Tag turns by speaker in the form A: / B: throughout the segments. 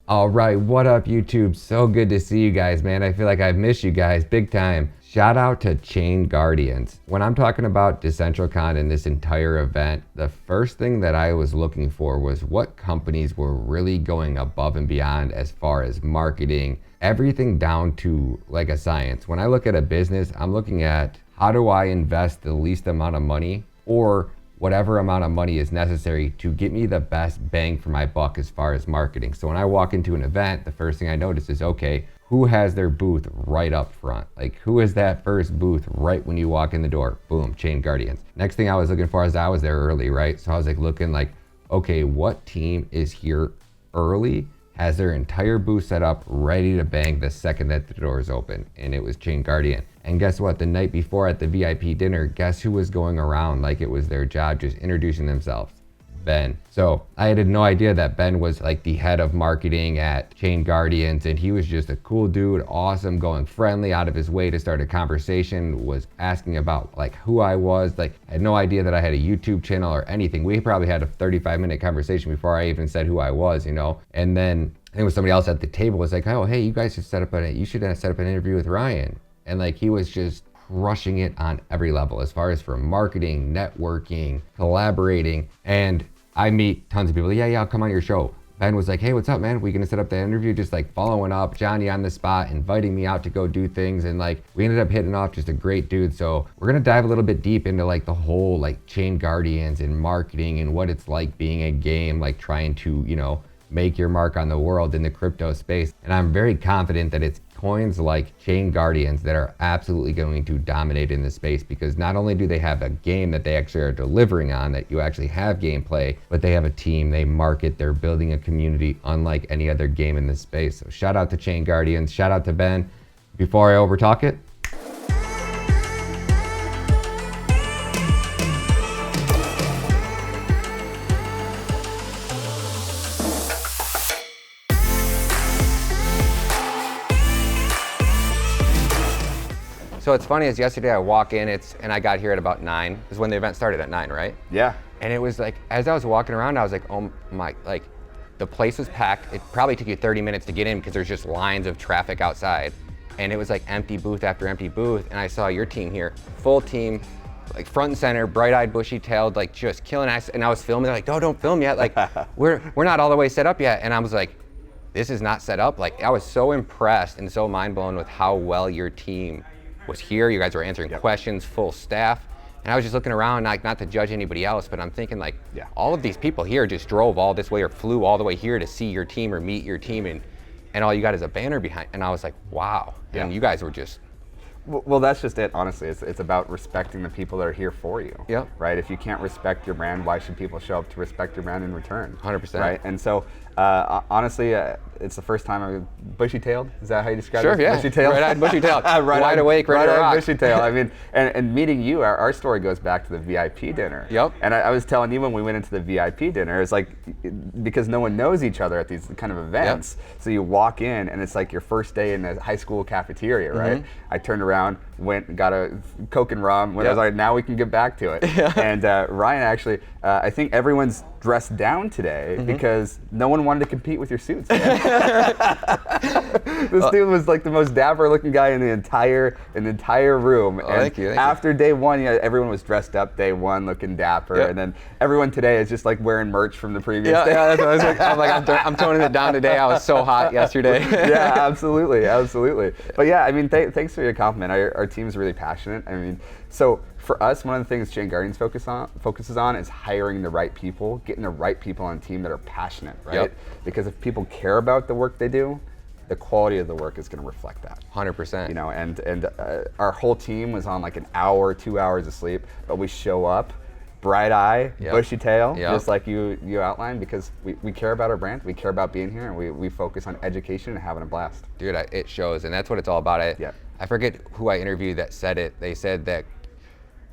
A: All right, what up YouTube? So good to see you guys, man. I feel like I've missed you guys big time. Shout out to ChainGuardians. When I'm talking about Decentral Con and this entire event, the first thing that I was looking for was what companies were really going above and beyond as far as marketing, everything down to like a science. When I look at a business, I'm looking at how do I invest the least amount of money or whatever amount of money is necessary to get me the best bang for my buck as far as marketing. So when I walk into an event, the first thing I notice is, okay, who has their booth right up front? Like, who is that first booth right when you walk in the door? Boom, ChainGuardians. Next thing I was looking for is I was there early, right? So I was like looking like, okay, what team is here early, has their entire booth set up, ready to bang the second that the doors open? And it was ChainGuardian. And guess what? The night before at the VIP dinner, guess who was going around like it was their job, just introducing themselves? Ben. So I had no idea that Ben was like the head of marketing at ChainGuardians, and he was just a cool dude, awesome, going friendly, out of his way to start a conversation, was asking about like who I was. Like, I had no idea that I had a YouTube channel or anything. We probably had a 35-minute conversation before I even said who I was, you know? And then I think it was somebody else at the table was like, oh, hey, you guys should set up an interview with Ryan. And like, he was just crushing it on every level as far as for marketing, networking, collaborating. And I meet tons of people. Yeah, I'll come on your show. Ben was like, hey, what's up, man? We gonna set up the interview? Just like following up, Johnny on the spot, inviting me out to go do things. And like, we ended up hitting off, just a great dude. So we're gonna dive a little bit deep into like the whole like ChainGuardians and marketing and what it's like being a game, like trying to, you know, make your mark on the world in the crypto space. And I'm very confident that it's coins like ChainGuardians that are absolutely going to dominate in this space, because not only do they have a game that they actually are delivering on, that you actually have gameplay, but they have a team, they market, they're building a community unlike any other game in this space. So shout out to ChainGuardians, shout out to Ben. Before I overtalk it, so it's funny is yesterday I walk in, and I got here at about 9. This is when the event started at 9, right?
B: Yeah.
A: And it was like, as I was walking around, I was like, oh my, like the place was packed. It probably took you 30 minutes to get in because there's just lines of traffic outside. And it was like empty booth after empty booth. And I saw your team here, full team, like front and center, bright-eyed, bushy-tailed, like just killing ass. And I was filming, they're like, no, don't film yet. Like, we're not all the way set up yet. And I was like, this is not set up. Like, I was so impressed and so mind blown with how well your team was here. You guys were answering questions, full staff. And I was just looking around, like, not to judge anybody else, but I'm thinking like, all of these people here just drove all this way or flew all the way here to see your team or meet your team, and all you got is a banner behind. And I was like, wow. And you guys were just,
B: well, that's just it, honestly. It's about respecting the people that are here for you. Right? If you can't respect your brand, why should people show up to respect your brand in return?
A: 100%.
B: Right? And so, honestly, it's the first time I'm bushy-tailed. Is that how you describe it?
A: Sure, yeah.
B: Bushy-tailed?
A: Right-eyed, bushy-tailed. Wide awake, ready to rock.
B: Bushy-tailed. I mean, and meeting you, our story goes back to the VIP dinner. And I was telling you when we went into the VIP dinner, it's like, because no one knows each other at these kind of events, so you walk in and it's like your first day in the high school cafeteria, right? I turned around, went and got a Coke and rum. When I was like, now we can get back to it. And Ryan, actually, I think everyone's dressed down today because no one wanted to compete with your suits. This dude was like the most dapper looking guy in the entire room. And
A: thank you.
B: After day one, everyone was dressed up day one, looking dapper, and then everyone today is just like wearing merch from the previous day.
A: That's what I was like. I'm toning it down today. I was so hot yesterday.
B: Yeah, absolutely. But yeah, I mean, thanks for your compliment. Our team's really passionate. I mean, so for us, one of the things ChainGuardians focuses on is hiring the right people, getting the right people on a team that are passionate, right? Because if people care about the work they do, the quality of the work is going to reflect that.
A: 100%.
B: You know, and our whole team was on like an hour, 2 hours of sleep, but we show up, bright eye, bushy tail, just like you outlined, because we care about our brand, we care about being here, and we focus on education and having a blast.
A: Dude, it shows, and that's what it's all about. I forget who I interviewed that said it. They said that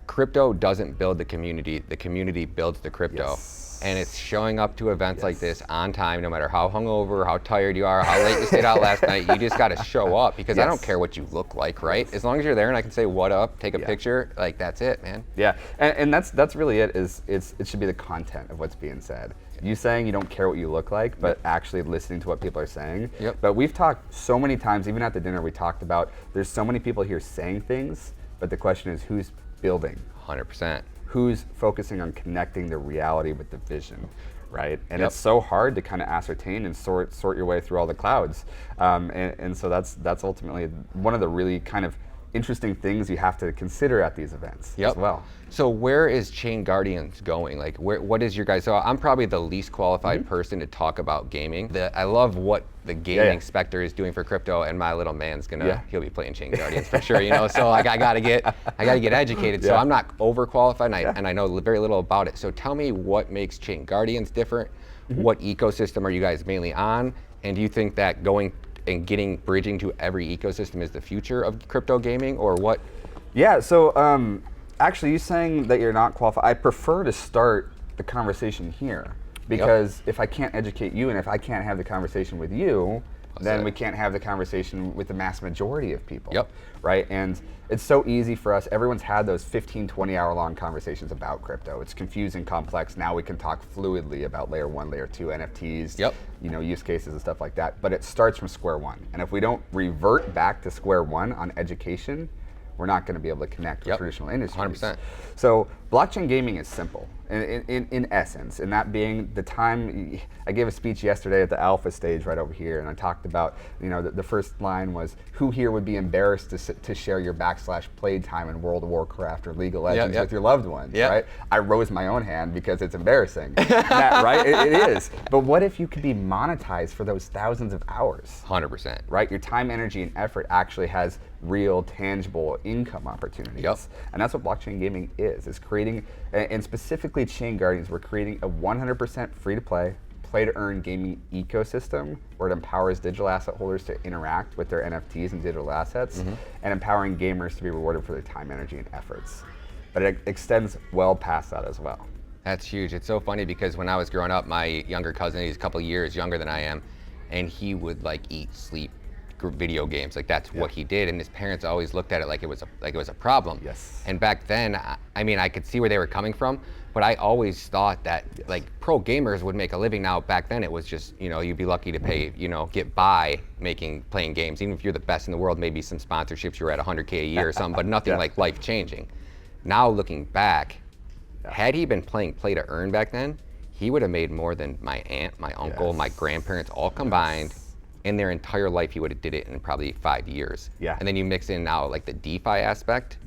A: crypto doesn't build the community builds the crypto. And it's showing up to events like this on time, no matter how hungover, how tired you are, how late you stayed out last night. You just got to show up, because I don't care what you look like, right? As long as you're there and I can say what up, take a picture, like that's it, man.
B: Yeah, and that's really it. It should be the content of what's being said. You saying you don't care what you look like, but actually listening to what people are saying.
A: Yep.
B: But we've talked so many times, even at the dinner, we talked about there's so many people here saying things, but the question is who's building?
A: 100%.
B: Who's focusing on connecting the reality with the vision, right? And it's so hard to kind of ascertain and sort your way through all the clouds. And so that's ultimately one of the really kind of interesting things you have to consider at these events as well.
A: So where is ChainGuardians going? Like, what is your guys? So I'm probably the least qualified person to talk about gaming. I love what the gaming specter is doing for crypto, and my little man's he'll be playing ChainGuardians for sure. You know, so like I gotta get educated. So I'm not overqualified, and I know very little about it. So tell me what makes ChainGuardians different. What ecosystem are you guys mainly on? And do you think that going and bridging to every ecosystem is the future of crypto gaming, or what?
B: Yeah, so actually you saying that you're not qualified, I prefer to start the conversation here, because if I can't educate you and if I can't have the conversation with you, then we can't have the conversation with the mass majority of people, right? And it's so easy for us, everyone's had those 15, 20 hour long conversations about crypto. It's confusing, complex. Now we can talk fluidly about layer 1, layer 2 NFTs, you know, use cases and stuff like that, but it starts from square one. And if we don't revert back to square one on education, we're not going to be able to connect with traditional industries.
A: 100%.
B: So blockchain gaming is simple in essence, and that being the time. I gave a speech yesterday at the alpha stage right over here, and I talked about, you know, the first line was, who here would be embarrassed to share your /play time in World of Warcraft or League of Legends with your loved ones, right? I rose my own hand because it's embarrassing, right? It is. But what if you could be monetized for those thousands of hours?
A: 100%.
B: Right? Your time, energy, and effort actually has real, tangible income opportunities. And that's what blockchain gaming is. It's creating, and specifically ChainGuardians, we're creating a 100% free-to-play, play-to-earn gaming ecosystem where it empowers digital asset holders to interact with their NFTs and digital assets, and empowering gamers to be rewarded for their time, energy, and efforts. But it extends well past that as well.
A: That's huge. It's so funny because when I was growing up, my younger cousin, he's a couple years younger than I am, and he would like eat, sleep video games. Like that's what he did, and his parents always looked at it like it was a problem. And back then, I mean, I could see where they were coming from, but I always thought that like pro gamers would make a living. Now back then it was just, you know, you'd be lucky to pay, you know, get by playing games. Even if you're the best in the world, maybe some sponsorships, you're at 100K a year or something, but nothing like life changing. Now looking back, had he been playing play to earn back then, he would have made more than my aunt, my uncle, my grandparents all combined. In their entire life, he would have did it in probably 5 years. And then you mix in now like the DeFi aspect,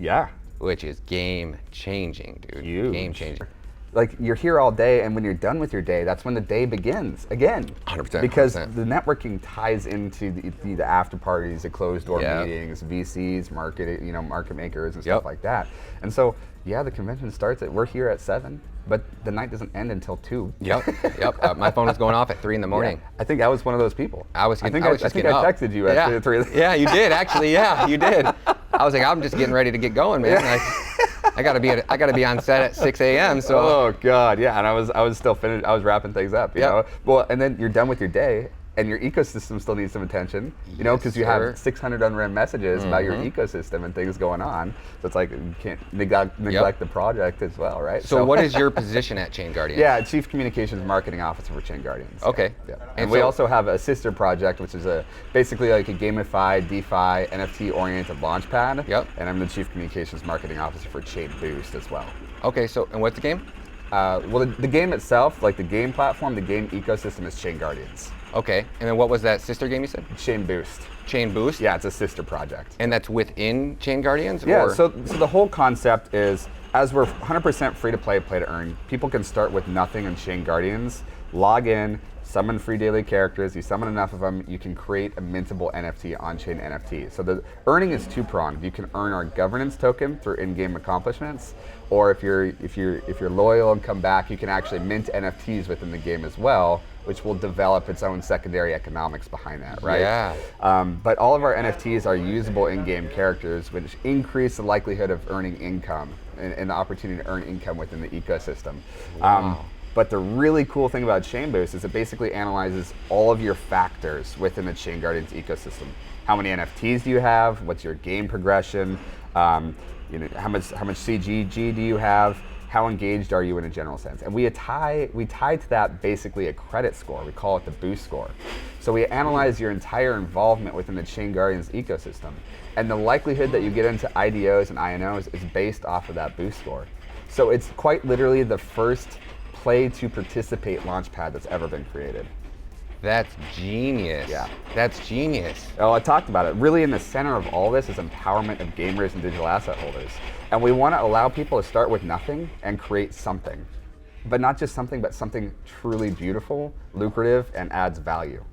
A: which is game changing, dude.
B: Huge.
A: Game changing.
B: Like you're here all day, and when you're done with your day, that's when the day begins again.
A: 100%.
B: Because the networking ties into the after parties, the closed door meetings, VCs, market makers and stuff like that. And so, the convention starts we're here at 7, but the night doesn't end until 2.
A: My phone was going off at 3 in the morning.
B: I think I was one of those people.
A: I think I
B: texted you at 3.
A: Yeah, you did actually. Yeah, you did. I was like, I'm just getting ready to get going, man. I gotta be on set at 6 a.m. So.
B: Oh God, yeah, and I was still finished. I was wrapping things up, you know. Well, and then you're done with your day, and your ecosystem still needs some attention, you know, because you have 600 unread messages about your ecosystem and things going on. So it's like you can't neglect the project as well, right?
A: So what is your position at ChainGuardians?
B: Yeah, Chief Communications Marketing Officer for ChainGuardians.
A: Okay.
B: And we also have a sister project, which is basically like a gamified, DeFi, NFT-oriented launchpad. And I'm the Chief Communications Marketing Officer for Chain Boost as well.
A: Okay, so, and what's the game?
B: Well, the game itself, like the game platform, the game ecosystem is ChainGuardians.
A: Okay, and then what was that sister game you said?
B: Chain Boost.
A: Chain Boost?
B: Yeah, it's a sister project.
A: And that's within ChainGuardians?
B: Yeah, so the whole concept is, as we're 100% free to play, play to earn, people can start with nothing in ChainGuardians, log in, summon free daily characters. You summon enough of them, you can create a mintable NFT on-chain NFT. So the earning is two-pronged. You can earn our governance token through in-game accomplishments, or if you're loyal and come back, you can actually mint NFTs within the game as well, which will develop its own secondary economics behind that, right?
A: Yeah.
B: But all of our NFTs are usable in-game characters, which increase the likelihood of earning income and the opportunity to earn income within the ecosystem.
A: Wow.
B: But the really cool thing about Chain Boost is it basically analyzes all of your factors within the ChainGuardians ecosystem. How many NFTs do you have? What's your game progression? You know, how much CGG do you have? how engaged are you in a general sense? And we tie to that basically a credit score. We call it the boost score. So we analyze your entire involvement within the ChainGuardians ecosystem. And the likelihood that you get into IDOs and INOs is based off of that boost score. So it's quite literally the first play to participate launchpad that's ever been created.
A: That's genius.
B: Yeah.
A: That's genius.
B: Oh, I talked about it. Really in the center of all this is empowerment of gamers and digital asset holders. And we want to allow people to start with nothing and create something. But not just something, but something truly beautiful, lucrative, and adds value.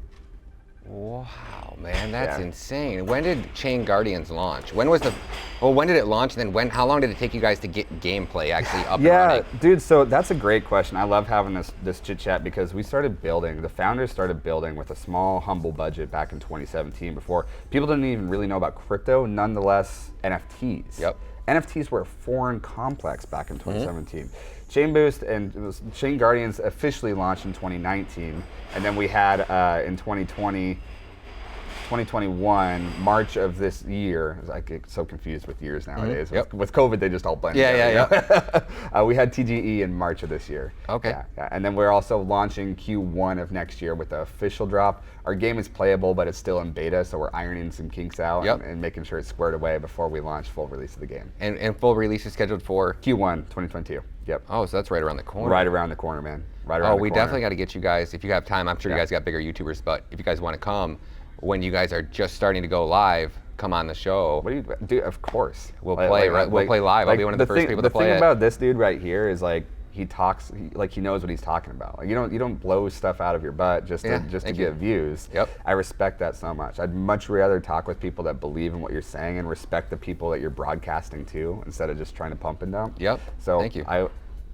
A: Wow, man, that's insane. When did ChainGuardians launch? When did it launch? And then how long did it take you guys to get gameplay actually up and running?
B: Yeah, dude, so that's a great question. I love having this chit chat because we started building, the founders started building with a small, humble budget back in 2017 before people didn't even really know about crypto, nonetheless NFTs.
A: Yep.
B: NFTs were a foreign complex back in 2017. Chain Boost and ChainGuardians officially launched in 2019, and then we had in 2021, March of this year. I get so confused with years nowadays. With COVID, they just all blend together. We had TGE in March of this year.
A: Okay.
B: Yeah. And then we're also launching Q1 of next year with the official drop. Our game is playable, but it's still in beta, so we're ironing some kinks out and making sure it's squared away before we launch full release of the game.
A: And full release is scheduled for?
B: Q1 2022. Yep.
A: Oh, so that's right around the corner.
B: Right around the corner, man. Right around the corner.
A: We definitely got to get you guys, if you have time, I'm sure you guys got bigger YouTubers, but if you guys want to come, when you guys are just starting to go live, come on the show.
B: What do you do? Of course.
A: We'll play we'll play live. I'll be one of the first people to play it.
B: The thing about this dude right here is like, he talks like he knows what he's talking about. Like you don't blow stuff out of your butt just to get views.
A: Yep.
B: I respect that so much. I'd much rather talk with people that believe in what you're saying and respect the people that you're broadcasting to instead of just trying to pump and dump.
A: Yep.
B: So
A: thank you.
B: I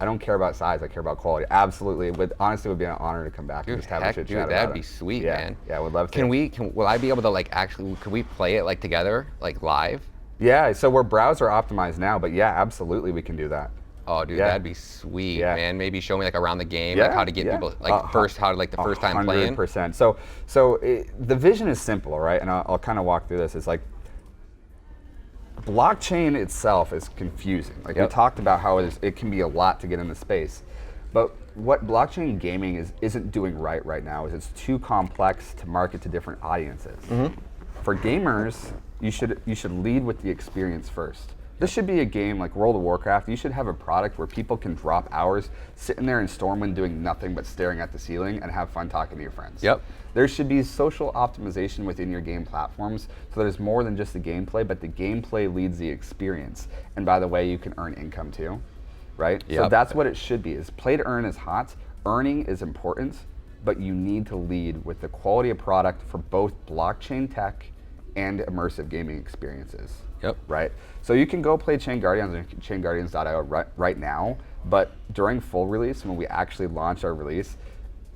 B: don't care about size. I care about quality. Absolutely. Honestly, it would be an honor to come back and just have a chit chat about it.
A: That'd be sweet, man.
B: Yeah, I would love to.
A: Will I be able to can we play it like together, like live?
B: Yeah. So we're browser optimized now, but yeah, absolutely, we can do that.
A: Oh, dude, that'd be sweet, man. Maybe show me like around the game, like how to get people the first time playing.
B: 100%. So the vision is simple, right? And I'll kind of walk through this. It's like blockchain itself is confusing. Like we talked about how it can be a lot to get in the space, but what blockchain gaming isn't doing right now is it's too complex to market to different audiences. For gamers, you should lead with the experience first. This should be a game like World of Warcraft. You should have a product where people can drop hours sitting there in Stormwind doing nothing but staring at the ceiling and have fun talking to your friends.
A: Yep.
B: There should be social optimization within your game platforms so there's more than just the gameplay, but the gameplay leads the experience. And by the way, you can earn income too, right?
A: Yep.
B: So that's what it should be. Is play to earn is hot. Earning is important, but you need to lead with the quality of product for both blockchain tech and immersive gaming experiences.
A: Yep.
B: Right? So you can go play ChainGuardians on ChainGuardians.io right now, but during full release, when we actually launch our release,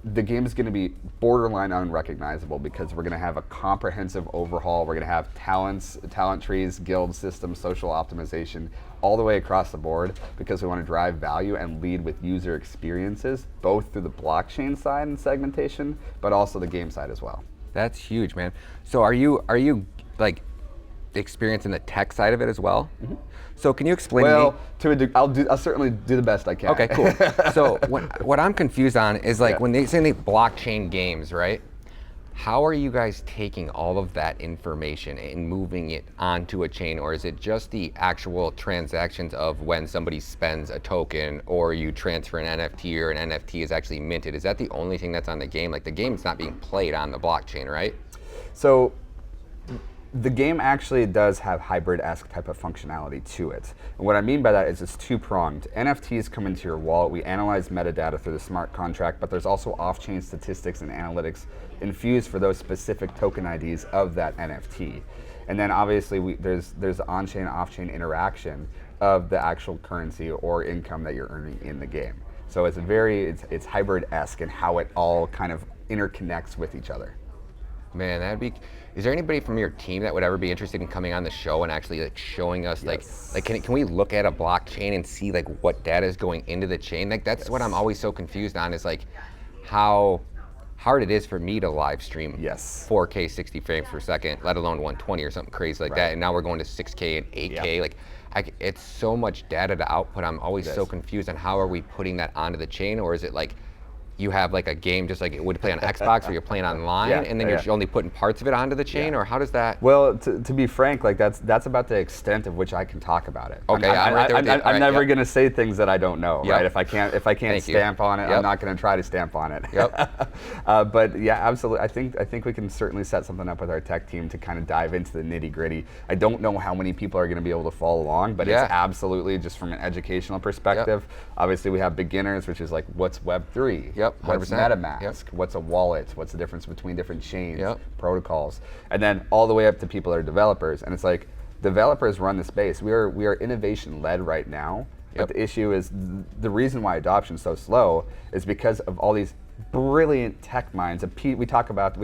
B: the game is going to be borderline unrecognizable because we're going to have a comprehensive overhaul. We're going to have talent trees, guild systems, social optimization, all the way across the board because we want to drive value and lead with user experiences, both through the blockchain side and segmentation, but also the game side as well.
A: That's huge, man. So are you like experienced in the tech side of it as well? So can you explain to me?
B: I'll certainly do the best I can.
A: Okay, cool. So what I'm confused on is like when they say they blockchain games, right? How are you guys taking all of that information and moving it onto a chain, or is it just the actual transactions of when somebody spends a token or you transfer an NFT or an NFT is actually minted? Is that the only thing that's on the game? Like the game's not being played on the blockchain, right?
B: So the game actually does have hybrid-esque type of functionality to it. And what I mean by that is it's two-pronged. NFTs come into your wallet. We analyze metadata through the smart contract, but there's also off-chain statistics and analytics infused for those specific token IDs of that NFT. And then obviously there's on-chain, off-chain interaction of the actual currency or income that you're earning in the game. So it's hybrid-esque in how it all kind of interconnects with each other.
A: Man, is there anybody from your team that would ever be interested in coming on the show and actually like showing us like can we look at a blockchain and see like what data is going into the chain? Like that's what I'm always so confused on is like how hard it is for me to live stream
B: Yes.
A: 4K 60 frames per second, let alone 120 or something crazy like that. And now we're going to 6K and 8K. Like, it's so much data to output. I'm always so confused on how are we putting that onto the chain, or is it like you have like a game just like it would play on Xbox where you're playing online and then you're only putting parts of it onto the chain, or how does that?
B: Well, to be frank, like that's about the extent of which I can talk about it.
A: Okay,
B: I'm never going to say things that I don't know, right? If I can't stamp on it, I'm not going to try to stamp on it. But yeah, absolutely. I think we can certainly set something up with our tech team to kind of dive into the nitty gritty. I don't know how many people are going to be able to follow along, but it's absolutely just from an educational perspective. Obviously, we have beginners, which is like what's Web3. What's MetaMask? What's a wallet? What's the difference between different chains, protocols? And then all the way up to people that are developers. And it's like, developers run the space. We are innovation led right now. But the issue is the reason why adoption is so slow is because of all these brilliant tech minds. We talked about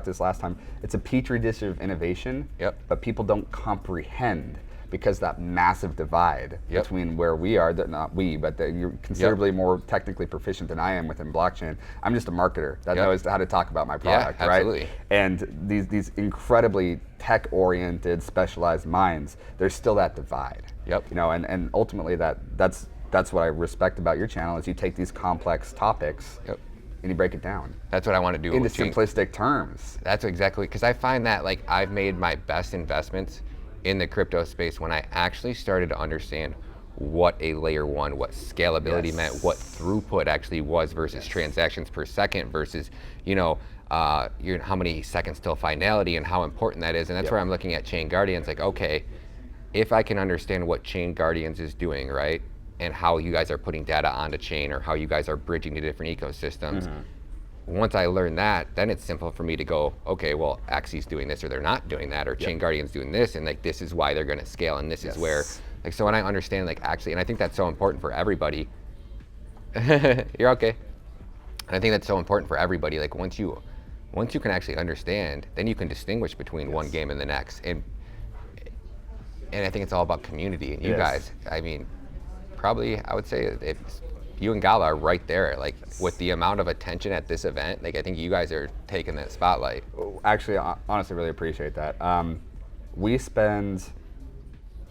B: this last time. It's a petri dish of innovation, but people don't comprehend because that massive divide between where we are, not we, but you're considerably more technically proficient than I am within blockchain. I'm just a marketer that knows how to talk about my product, right? And these incredibly tech-oriented, specialized minds, there's still that divide. You know, and ultimately that's what I respect about your channel is you take these complex topics and you break it down.
A: That's what I want to do
B: into simplistic terms.
A: That's exactly, because I find that like I've made my best investments in the crypto space when I actually started to understand what a layer one, what scalability meant, what throughput actually was versus transactions per second versus, you know, how many seconds till finality and how important that is. And that's where I'm looking at ChainGuardians, like, okay, if I can understand what ChainGuardians is doing, right? And how you guys are putting data onto chain or how you guys are bridging to different ecosystems. Once I learn that, then it's simple for me to go, okay, well, Axi's doing this or they're not doing that, or ChainGuardians doing this, and like this is why they're going to scale, and this is where, like, so when I understand, like, actually, and I think that's so important for everybody. You're okay. And I think that's so important for everybody. Like once you can actually understand, then you can distinguish between one game and the next, and I think it's all about community. And you guys, I mean, probably I would say it's. You and Gala are right there, like with the amount of attention at this event. Like I think you guys are taking that spotlight.
B: Actually, honestly, really appreciate that. We spend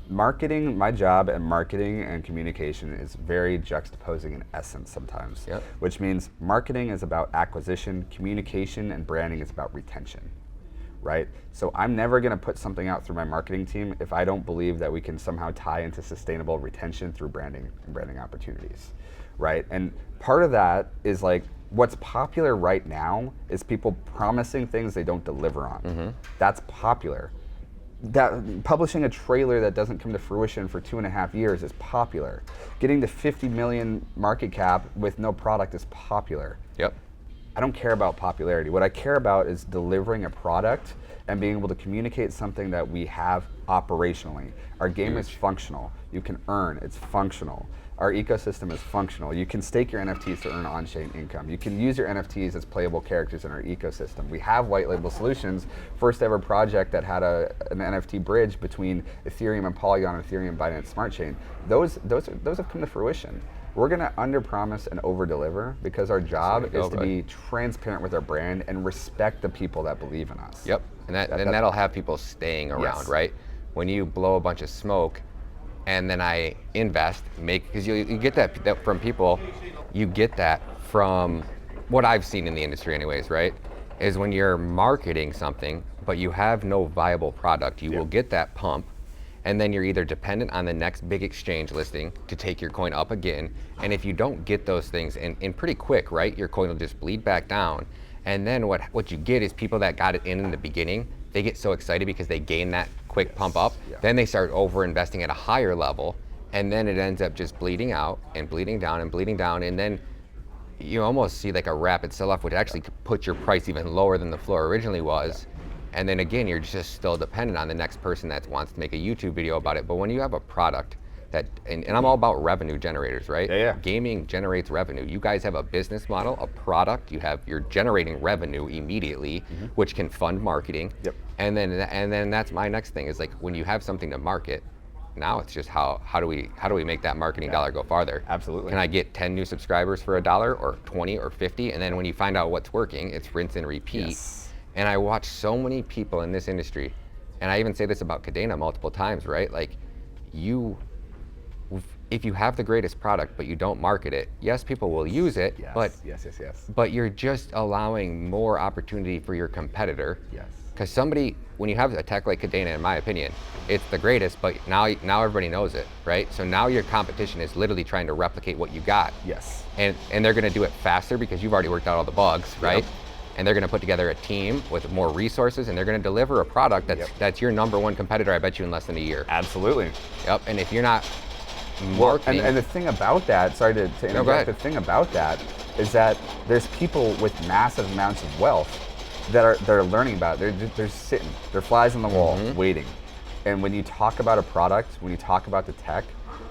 B: marketing. My job and marketing and communication is very juxtaposing in essence sometimes. Which means marketing is about acquisition, communication, and branding is about retention. Right? So I'm never going to put something out through my marketing team if I don't believe that we can somehow tie into sustainable retention through branding and branding opportunities. Right? And part of that is like what's popular right now is people promising things they don't deliver on. That's popular. That publishing a trailer that doesn't come to fruition for 2.5 years is popular. Getting to 50 million market cap with no product is popular. I don't care about popularity. What I care about is delivering a product and being able to communicate something that we have operationally. Our game is functional. You can earn, it's functional. Our ecosystem is functional. You can stake your NFTs to earn on-chain income. You can use your NFTs as playable characters in our ecosystem. We have white label solutions. First ever project that had an NFT bridge between Ethereum and Polygon, Ethereum, Binance Smart Chain. Those have come to fruition. We're gonna under-promise and over-deliver because our job is to be transparent with our brand and respect the people that believe in us.
A: And that'll have people staying around, right? When you blow a bunch of smoke, and then I invest, because you get that from people, you get that from what I've seen in the industry anyways, right? Is when you're marketing something, but you have no viable product, you will get that pump, and then you're either dependent on the next big exchange listing to take your coin up again, and if you don't get those things in pretty quick, right, your coin will just bleed back down, and then what you get is people that got it in the beginning, they get so excited because they gain that quick pump up, then they start over investing at a higher level, and then it ends up just bleeding out and bleeding down and bleeding down, and then you almost see like a rapid sell-off, which actually could put your price even lower than the floor originally was. And then again, you're just still dependent on the next person that wants to make a YouTube video about it. But when you have a product that, and I'm all about revenue generators, right? Gaming generates revenue. You guys have a business model, a product, you're generating revenue immediately, which can fund marketing. And then that's my next thing is like when you have something to market, now it's just how do we make that marketing dollar go farther?
B: Absolutely.
A: Can I get 10 new subscribers for $1 or 20 or 50? And then when you find out what's working, it's rinse and repeat.
B: Yes.
A: And I watch so many people in this industry, and I even say this about Cadena multiple times, right? Like, if you have the greatest product but you don't market it, yes, people will use it,
B: yes.
A: but you're just allowing more opportunity for your competitor.
B: Yes.
A: Because when you have a tech like Cadena, in my opinion, it's the greatest, but now everybody knows it, right? So now your competition is literally trying to replicate what you got.
B: Yes.
A: And they're gonna do it faster because you've already worked out all the bugs, right?
B: Yep.
A: And they're gonna put together a team with more resources, and they're gonna deliver a product that's your #1 competitor, I bet you, in less than a year.
B: Absolutely.
A: Yep, and if you're not marketing...
B: And the thing about that, sorry to interrupt,
A: go ahead.
B: the thing about that is that there's people with massive amounts of wealth that are learning about it. They're sitting, they're flies on the wall, waiting. And when you talk about a product, when you talk about the tech,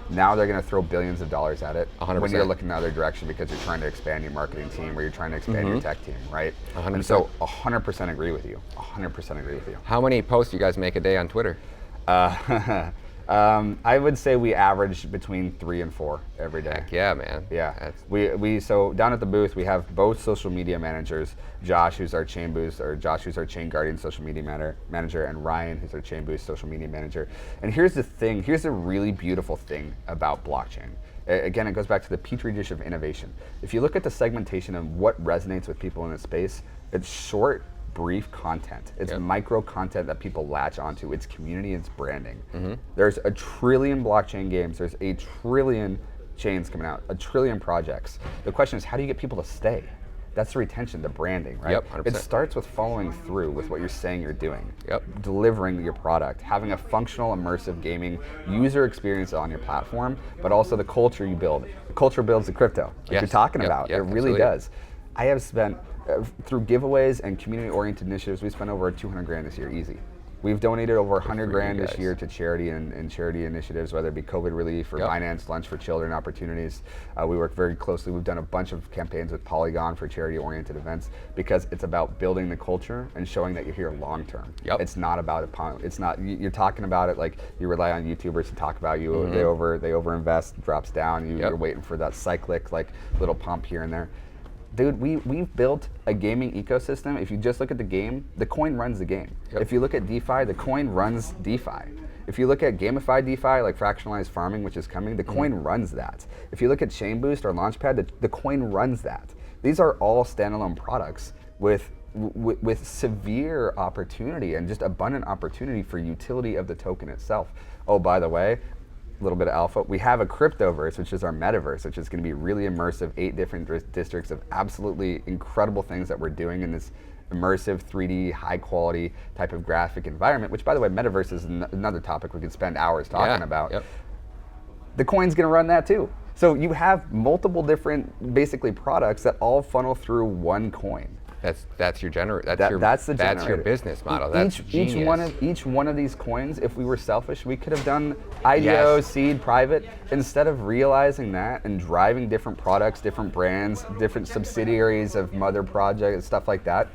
B: now they're going to throw billions of dollars at it
A: 100%.
B: When you're looking in the other direction because you're trying to expand your marketing team or you're trying to expand your tech team, right?
A: 100%.
B: And so 100% agree with you. 100% agree with you.
A: How many posts do you guys make a day on Twitter?
B: I would say we average between 3 and 4 every day.
A: Heck yeah, man.
B: Yeah. So down at the booth we have both social media managers, Josh, who's our ChainGuardians social media manager, and Ryan, who's our ChainBoost social media manager. And here's the really beautiful thing about blockchain. Again, it goes back to the petri dish of innovation. If you look at the segmentation of what resonates with people in this space, it's short, brief content. It's micro content that people latch onto. It's community, it's branding. There's 1 trillion blockchain games. There's 1 trillion chains coming out, 1 trillion projects. The question is, how do you get people to stay? That's the retention, the branding, right?
A: Yep, 100%.
B: It starts with following through with what you're saying you're doing.
A: Yep.
B: Delivering your product, having a functional, immersive gaming user experience on your platform, but also the culture you build. The culture builds the crypto, like you're talking about. It really
A: absolutely.
B: does. I have spent, through giveaways and community-oriented initiatives, we spent over 200 grand this year, easy. We've donated over 100 grand this year to charity and charity initiatives, whether it be COVID relief or finance lunch for children opportunities. We work very closely. We've done a bunch of campaigns with Polygon for charity-oriented events because it's about building the culture and showing that you're here long-term.
A: Yep.
B: It's not about it's not, you're talking about it like you rely on YouTubers to talk about you. They overinvest, drops down. You're waiting for that cyclic like little pump here and there. Dude, we've built a gaming ecosystem. If you just look at the game, the coin runs the game. If you look at DeFi, the coin runs DeFi. If you look at gamified DeFi, like fractionalized farming, which is coming, the coin runs that. If you look at ChainBoost or Launchpad, the coin runs that. These are all standalone products with severe opportunity and just abundant opportunity for utility of the token itself. Oh, by the way, little bit of alpha. We have a cryptoverse, which is our metaverse, which is going to be really immersive, 8 different districts of absolutely incredible things that we're doing in this immersive 3D high quality type of graphic environment, which by the way, metaverse is another topic we could spend hours talking about. The coin's going to run that too. So you have multiple different basically products that all funnel through one coin.
A: That's your
B: That's
A: your business model. That's genius.
B: Each one of these coins, if we were selfish, we could have done IDO, seed, private. Instead of realizing that and driving different products, different brands, different subsidiaries of mother projects, stuff like that,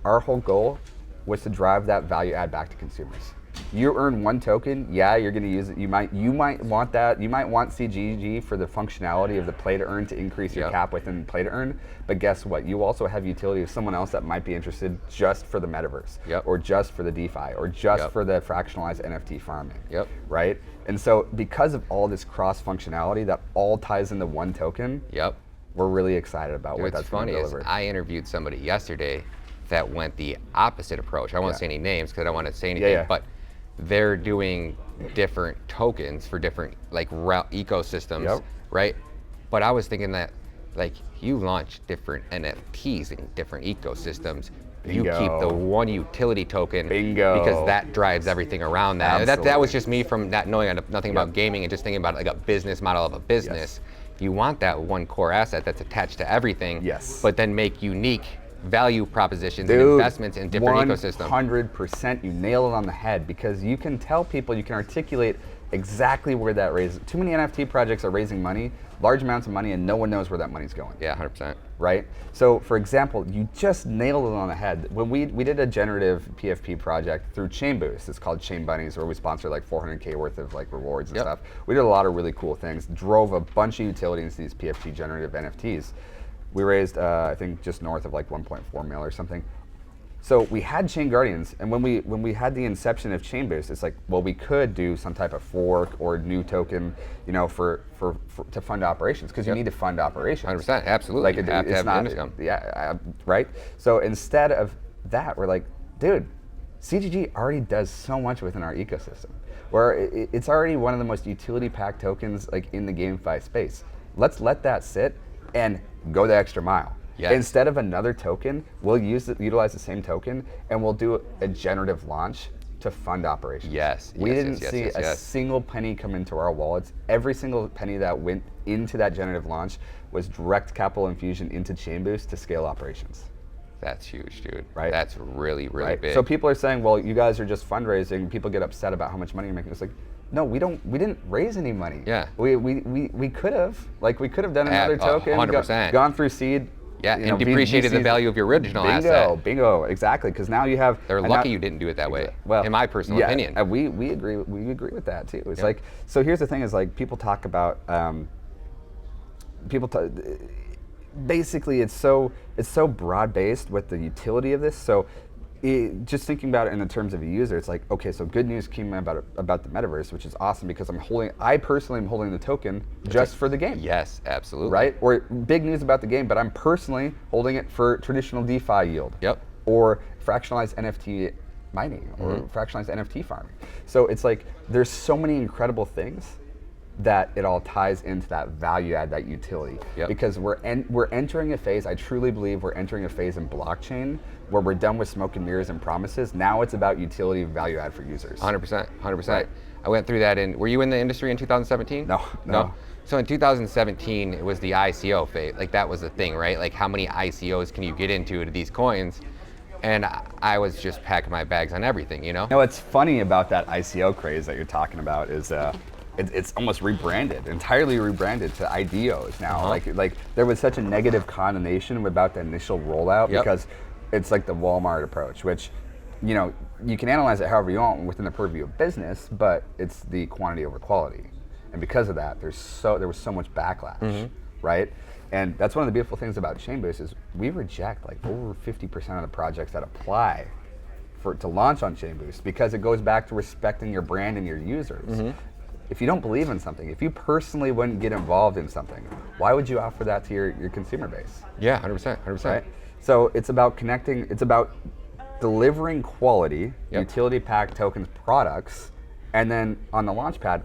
B: our whole goal was to drive that value add back to consumers. You earn 1 token, yeah, you're going to use it. You might want that. You might want CGG for the functionality of the play to earn to increase your cap within play to earn. But guess what? You also have utility of someone else that might be interested just for the metaverse, or just for the DeFi, or just for the fractionalized NFT farming, right? And so because of all this cross functionality that all ties into 1 token, we're really excited about what that's going to deliver.
A: What's funny is I interviewed somebody yesterday that went the opposite approach. I won't say any names because I don't want to say anything, but they're doing different tokens for different like ecosystems, right? But I was thinking that like you launch different NFTs in different ecosystems. You keep the one utility token because that drives everything around that. That was just me from not knowing nothing about gaming and just thinking about like a business model of a business. You want that one core asset that's attached to everything, but then make unique value propositions
B: Dude,
A: and investments in different ecosystems.
B: 100%, you nailed it on the head, because you can tell people, you can articulate exactly where that raises. Too many NFT projects are raising money, large amounts of money, and no one knows where that money's going.
A: Yeah, 100%.
B: Right? So, for example, you just nailed it on the head. When we did a generative PFP project through ChainBoost, it's called Chain Bunnies, where we sponsor like 400K worth of like rewards and stuff. We did a lot of really cool things, drove a bunch of utility into these PFP generative NFTs. We raised, I think, just north of like 1.4 mil or something. So we had ChainGuardians, and when we had the inception of ChainBoost, it's like, well, we could do some type of fork or new token, you know, for to fund operations, because you need to fund operations.
A: 100%, absolutely.
B: Like
A: you have to have
B: not,
A: income.
B: Right. So instead of that, we're like, dude, CGG already does so much within our ecosystem, where it's already one of the most utility packed tokens like in the GameFi space. Let's let that sit and go the extra mile. Yes. Instead of another token, we'll utilize the same token, and we'll do a generative launch to fund operations.
A: Yes.
B: We didn't see a single penny come into our wallets. Every single penny that went into that generative launch was direct capital infusion into ChainBoost to scale operations.
A: That's huge, dude.
B: Right.
A: That's really, really big.
B: So people are saying, well, you guys are just fundraising. People get upset about how much money you're making. It's like, no, we didn't raise any money.
A: Yeah.
B: We could have. Like, we could have done another token,
A: 100%.
B: Gone through seed.
A: Yeah, and depreciated the value of your original asset.
B: Bingo, exactly. Because now you have.
A: They're lucky you didn't do it that way. Well, in my personal opinion.
B: We agree. We agree with that too. It's like, so here's the thing: is like people talk about basically it's so broad based with the utility of this. So just thinking about it in the terms of a user, it's like, okay, so good news came about the metaverse, which is awesome, because I personally am holding the token just for the game.
A: Yes, absolutely.
B: Right? Or big news about the game, but I'm personally holding it for traditional DeFi yield.
A: Yep.
B: Or fractionalized NFT mining, or fractionalized NFT farming. So it's like, there's so many incredible things that it all ties into that value add, that utility. Because we're entering a phase, I truly believe we're entering a phase in blockchain where we're done with smoke and mirrors and promises. Now it's about utility and value add for users.
A: 100%, 100%. Right. I went through that were you in the industry in 2017?
B: No.
A: So in 2017, it was the ICO phase. Like, that was the thing, right? Like, how many ICOs can you get into these coins? And I was just packing my bags on everything, you know?
B: Now, what's funny about that ICO craze that you're talking about is it's almost entirely rebranded to IDOs now. Like there was such a negative connotation about the initial rollout because it's like the Walmart approach, which, you know, you can analyze it however you want within the purview of business, but it's the quantity over quality. And because of that, there was so much backlash, right? And that's one of the beautiful things about ChainBoost is we reject like over 50% of the projects that apply to launch on ChainBoost, because it goes back to respecting your brand and your users. If you don't believe in something, if you personally wouldn't get involved in something, why would you offer that to your consumer base?
A: Yeah, 100%, 100%.
B: Right? So it's about connecting, it's about delivering quality, utility packed tokens products, and then on the launchpad,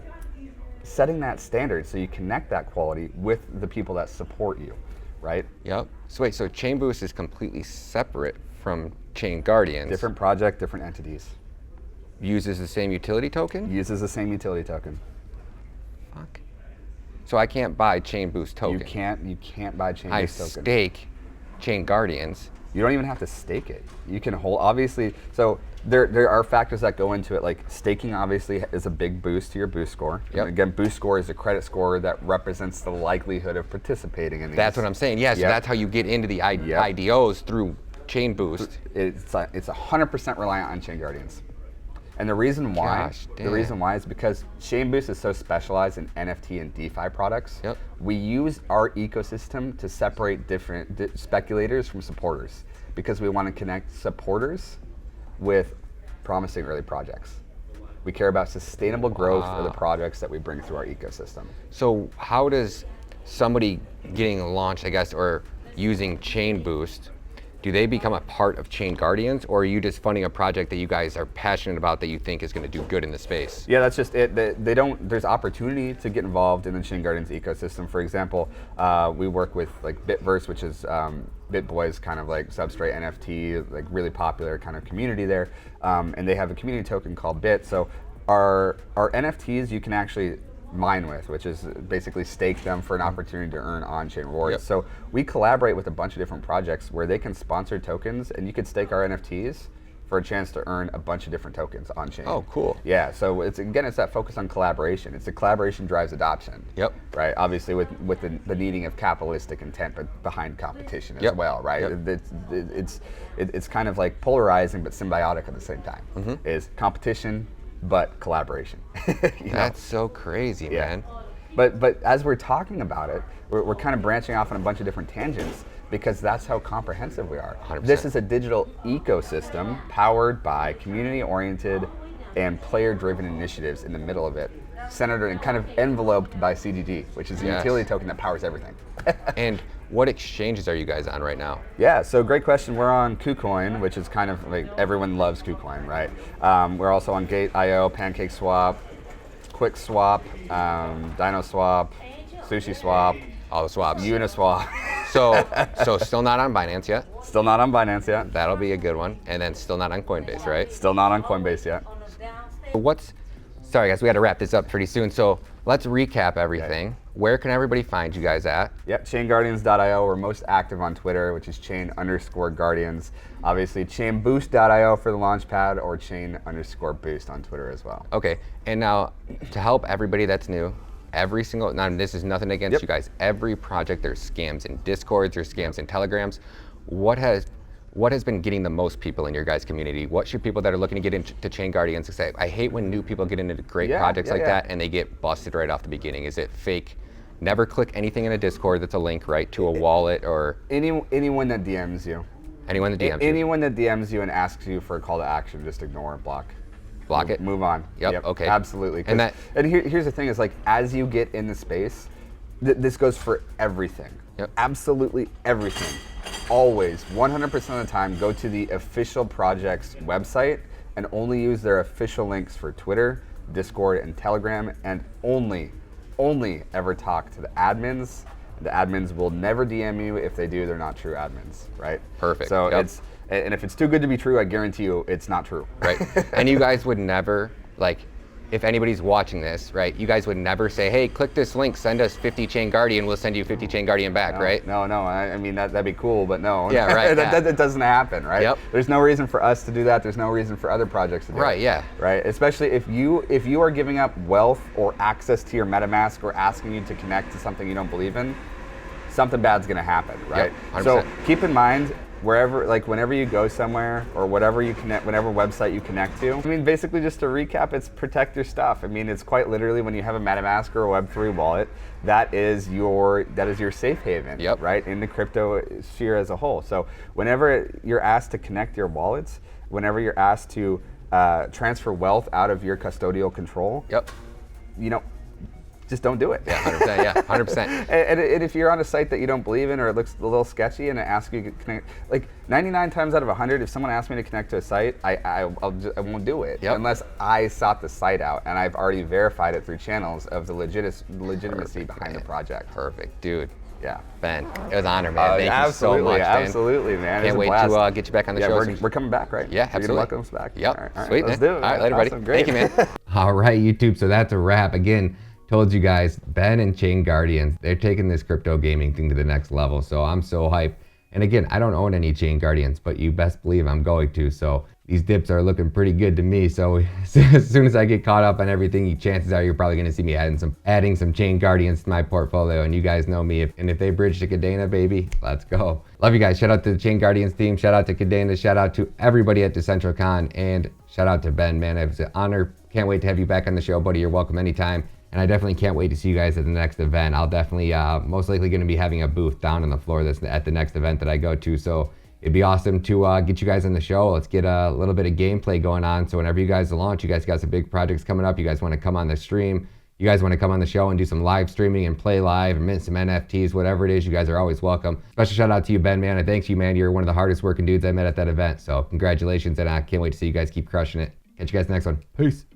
B: setting that standard so you connect that quality with the people that support you, right?
A: Yep. So wait, so ChainBoost is completely separate from ChainGuardians.
B: Different project, different entities.
A: Uses the same utility token?
B: Uses the same utility token.
A: Fuck. So I can't buy ChainBoost token.
B: You can't buy ChainBoost
A: I
B: token.
A: stake ChainGuardians.
B: You don't even have to stake it. You can hold, obviously, so there are factors that go into it, like staking obviously is a big boost to your boost score.
A: Yep.
B: Again, boost score is a credit score that represents the likelihood of participating in these.
A: That's what I'm saying. Yeah, so that's how you get into the IDOs through ChainBoost.
B: It's 100% reliant on ChainGuardians. And the reason why, is because ChainBoost is so specialized in NFT and DeFi products. We use our ecosystem to separate different speculators from supporters, because we want to connect supporters with promising early projects. We care about sustainable growth of the projects that we bring through our ecosystem.
A: So how does somebody getting launched, I guess, or using ChainBoost, do they become a part of ChainGuardians, or are you just funding a project that you guys are passionate about that you think is going to do good in the space?
B: Yeah, that's just it. There's opportunity to get involved in the ChainGuardians ecosystem. For example, we work with like Bitverse, which is BitBoy's kind of like substrate NFT, like really popular kind of community there. And they have a community token called Bit. So our NFTs, you can actually mine with, which is basically stake them for an opportunity to earn on-chain rewards. So we collaborate with a bunch of different projects where they can sponsor tokens, and you could stake our NFTs for a chance to earn a bunch of different tokens on chain.
A: Oh, cool.
B: Yeah, so it's that focus on collaboration. It's the collaboration drives adoption. Yep. Right. Obviously, with the needing of capitalistic intent, but behind competition as well. Right. It's kind of like polarizing but symbiotic at the same time. Is competition but collaboration.
A: That's so crazy, man.
B: But as we're talking about it, we're kind of branching off on a bunch of different tangents, because that's how comprehensive we are.
A: 100%.
B: This is a digital ecosystem powered by community-oriented and player-driven initiatives in the middle of it, centered and kind of enveloped by CGG, which is the utility token that powers everything.
A: And what exchanges are you guys on right now?
B: Yeah, so great question. We're on KuCoin, which is kind of like, everyone loves KuCoin, right? We're also on Gate.io, PancakeSwap, QuickSwap, DinoSwap, SushiSwap,
A: all the swaps.
B: Uniswap.
A: So still not on Binance yet?
B: Still not on Binance yet.
A: That'll be a good one. And then still not on Coinbase, right?
B: Still not on Coinbase yet.
A: Sorry guys, we got to wrap this up pretty soon. So let's recap everything. Okay. Where can everybody find you guys at?
B: Yep, ChainGuardians.io. We're most active on Twitter, which is Chain_Guardians. Obviously, ChainBoost.io for the launchpad, or Chain_Boost on Twitter as well.
A: Okay, and now to help everybody that's new, now this is nothing against you guys, every project there's scams in Discords, there's scams in Telegrams. What has been getting the most people in your guys' community? What should people that are looking to get into ChainGuardians say? I hate when new people get into great projects like that and they get busted right off the beginning. Is it fake? Never click anything in a Discord that's a link, right, to a wallet or...
B: Anyone that DMs you.
A: Anyone that DMs you.
B: Anyone that DMs you and asks you for a call to action, just ignore and block.
A: Block it?
B: Move on.
A: Yep, okay.
B: Absolutely. And here's the thing, is like, as you get in the space, this goes for everything.
A: Yep.
B: Absolutely everything. Always, 100% of the time, go to the official project's website and only use their official links for Twitter, Discord, and Telegram, and only ever talk to the admins. The admins will never DM you. If they do, they're not true admins, right?
A: Perfect.
B: So and if it's too good to be true, I guarantee you it's not true.
A: Right. And you guys would never, like, if anybody's watching this, right, you guys would never say, hey, click this link, send us 50 ChainGuardian, we'll send you 50 ChainGuardian back, right?
B: No, I mean, that'd be cool, but no.
A: Yeah, right.
B: that doesn't happen, right?
A: Yep.
B: There's no reason for us to do that. There's no reason for other projects to do it.
A: Right, yeah.
B: Right, especially if you are giving up wealth or access to your MetaMask or asking you to connect to something you don't believe in, something bad's gonna happen, right?
A: Yep, 100%.
B: So keep in mind, whenever you go somewhere or whatever website you connect to, I mean, basically just to recap, it's protect your stuff. I mean, it's quite literally, when you have a MetaMask or a Web3 wallet, that is your safe haven, right, in the crypto sphere as a whole. So whenever you're asked to connect your wallets, whenever you're asked to transfer wealth out of your custodial control, just don't do it.
A: Yeah, 100%. Yeah, 100%.
B: and if you're on a site that you don't believe in, or it looks a little sketchy, and it asks you to connect, like 99 times out of 100, if someone asks me to connect to a site, I won't do it unless I sought the site out and I've already verified it through channels of the legitimacy behind the project.
A: Perfect, dude.
B: Yeah.
A: Ben, it was an honor, man. Thank you so much, man.
B: Absolutely, man.
A: Can't wait to get you back on the show.
B: We're coming back, right?
A: Yeah, absolutely.
B: You're welcome us back.
A: Yep.
B: All right,
A: sweet,
B: let's
A: man.
B: do it.
A: All right, later, buddy.
B: Awesome. Great.
A: Thank you, man.
C: All right, YouTube, so that's a wrap. Again, told you guys, Ben and ChainGuardians, they're taking this crypto gaming thing to the next level. So I'm so hyped. And again, I don't own any ChainGuardians, but you best believe I'm going to. So these dips are looking pretty good to me. So as soon as I get caught up on everything, chances are you're probably going to see me adding some ChainGuardians to my portfolio. And you guys know me. If they bridge to Cadena, baby, let's go. Love you guys. Shout out to the ChainGuardians team. Shout out to Cadena. Shout out to everybody at Decentral Con. And shout out to Ben, man. It was an honor. Can't wait to have you back on the show, buddy. You're welcome anytime. And I definitely can't wait to see you guys at the next event. I'll definitely, most likely going to be having a booth down on the floor at the next event that I go to. So it'd be awesome to get you guys on the show. Let's get a little bit of gameplay going on. So whenever you guys launch, you guys got some big projects coming up. You guys want to come on the stream. You guys want to come on the show and do some live streaming and play live and mint some NFTs, whatever it is, you guys are always welcome. Special shout out to you, Ben, man. And thanks you, man. You're one of the hardest working dudes I met at that event. So congratulations, and I can't wait to see you guys keep crushing it. Catch you guys next one. Peace.